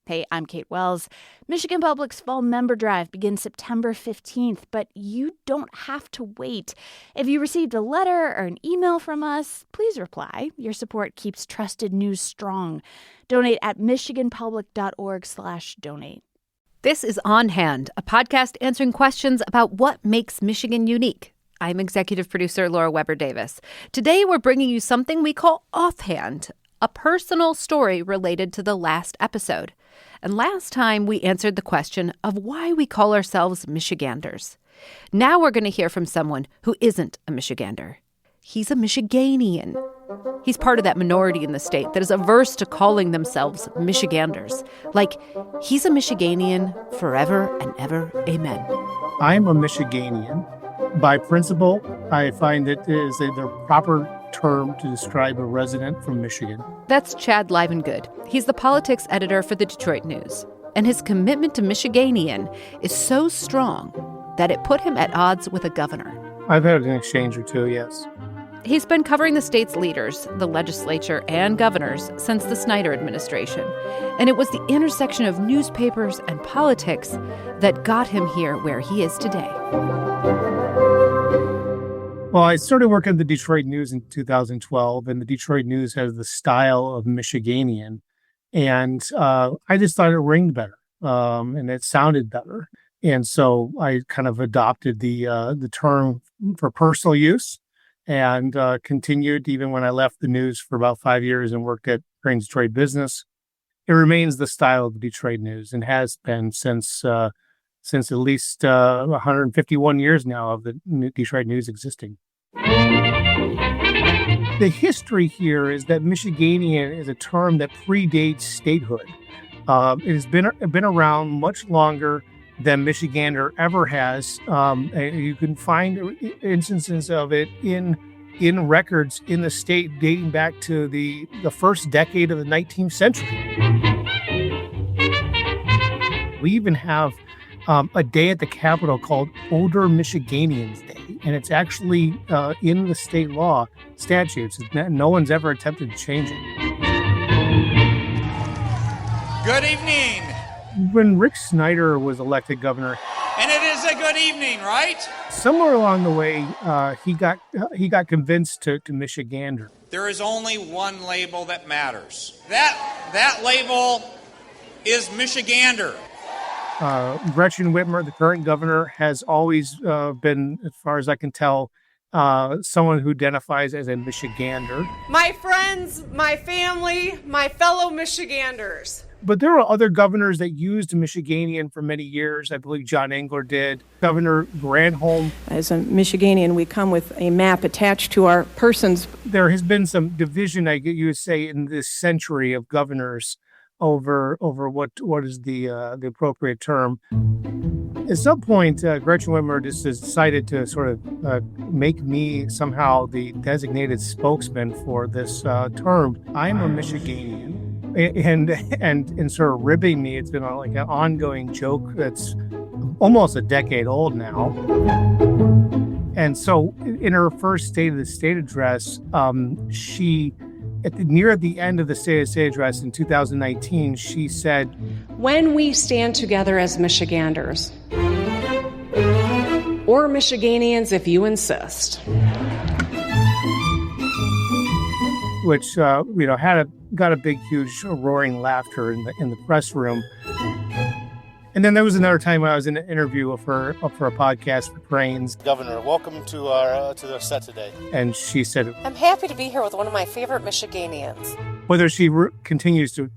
Hey, I'm Kate Wells. Michigan Public's Fall Member Drive begins September 15th, but you don't have to wait. If you received a letter or an email from us, please reply. Your support keeps trusted news strong. Donate at michiganpublic.org/donate. This is On Hand, a podcast answering questions about what makes Michigan unique. I'm executive producer Laura Weber Davis. Today, we're bringing you something we call Offhand, a personal story related to the last episode. And last time, we answered the question of why we call ourselves Michiganders. Now we're going to hear from someone who isn't a Michigander. He's a Michiganian. He's part of that minority in the state that is averse to calling themselves Michiganders. Like, he's a Michiganian forever and ever. Amen. I'm a Michiganian. By principle, I find it is the proper term to describe a resident from Michigan. That's Chad Livengood. He's the politics editor for the Detroit News. And his commitment to Michiganian is so strong that it put him at odds with a governor. I've had an exchange or two, yes. He's been covering the state's leaders, the legislature, and governors since the Snyder administration. And it was the intersection of newspapers and politics that got him here where he is today. Well, I started working at the Detroit News in 2012, and the Detroit News has the style of Michiganian. And I just thought it ringed better, and it sounded better. And so I kind of adopted the term for personal use and continued even when I left the news for about 5 years and worked at Crane's Detroit Business. It remains the style of the Detroit News and has been since at least 151 years now of the Detroit News existing. The history here is that Michiganian is a term that predates statehood. It has been around much longer than Michigander ever has. You can find instances of it in records in the state dating back to the first decade of the 19th century. We even have a day at the Capitol called Older Michiganians Day, and it's actually in the state law statutes. No one's ever attempted to change it. Good evening. When Rick Snyder was elected governor, And it is a good evening, right? somewhere along the way, he got convinced to Michigander. There is only one label that matters. That label is Michigander. Gretchen Whitmer, the current governor, has always been, as far as I can tell, someone who identifies as a Michigander. My friends, my family, my fellow Michiganders. But there were other governors that used Michiganian for many years. I believe John Engler did. Governor Granholm. As a Michiganian, we come with a map attached to our persons. There has been some division, you would say, in this century of governors over what is the appropriate term. At some point, Gretchen Whitmer just decided to sort of make me somehow the designated spokesman for this term. I'm a Michiganian. And sort of ribbing me. It's been like an ongoing joke that's almost a decade old now. And so in her first State of the State address, she, near the end of the State of the State address in 2019, she said, When we stand together as Michiganders, or Michiganians if you insist. which got a big, huge, roaring laughter in the press room. And then there was another time when I was in an interview of her up for a podcast for Crane's. Governor, welcome to the set today. And she said, I'm happy to be here with one of my favorite Michiganians. Whether she continues to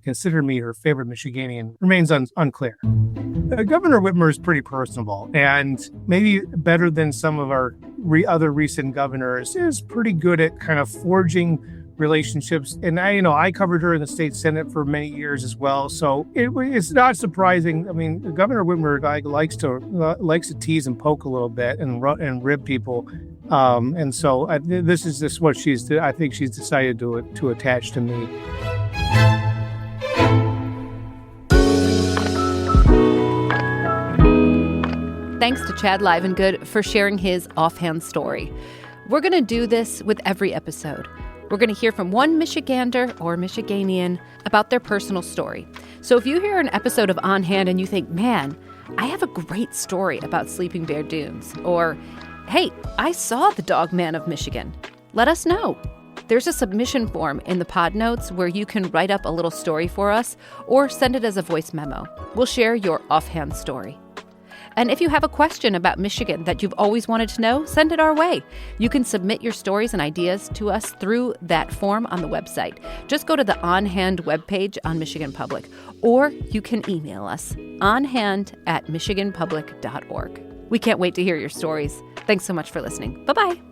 consider me her favorite Michiganian remains unclear. Governor Whitmer is pretty personable, and maybe better than some of our other recent governors, is pretty good at kind of forging relationships. And I covered her in the state Senate for many years as well, so it's not surprising. I mean, Governor Whitmer likes to tease and poke a little bit and rib people, and so this is just what I think she's decided to attach to me. Thanks to Chad Livengood for sharing his offhand story. We're going to do this with every episode. We're going to hear from one Michigander or Michiganian about their personal story. So if you hear an episode of On Hand and you think, man, I have a great story about Sleeping Bear Dunes, or, hey, I saw the Dog Man of Michigan, let us know. There's a submission form in the pod notes where you can write up a little story for us or send it as a voice memo. We'll share your offhand story. And if you have a question about Michigan that you've always wanted to know, send it our way. You can submit your stories and ideas to us through that form on the website. Just go to the On Hand webpage on Michigan Public, or you can email us onhand@michiganpublic.org. We can't wait to hear your stories. Thanks so much for listening. Bye-bye.